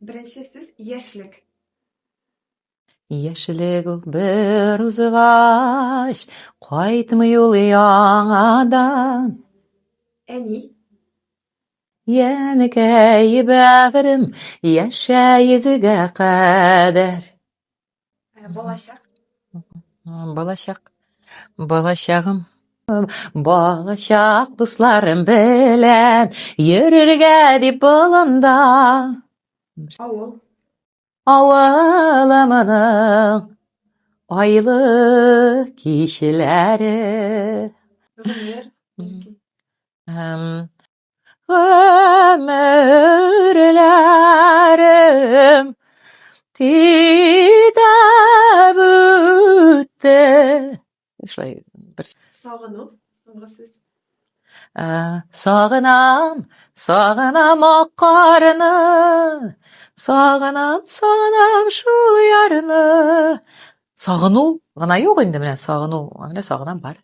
Birinci söz yaşlık. Яшілік бір ұзығаш, қайтмай ул яңадан. Әни. Янекәй бәғірім, яшә езіге қадар. Балашак. Балашағым, балашақ дусларым білән, йөрергә дип болында. Авыл. Авылымның айлы кичләре. Гомер. Ömürlerim titeb ötті. Шулай бір Сағыну. Соңғы сөз. Сағынам ақ қарны, сағынам шул ярны. Сағыну ғана юк инде менә сағыну, менә сағынам бар.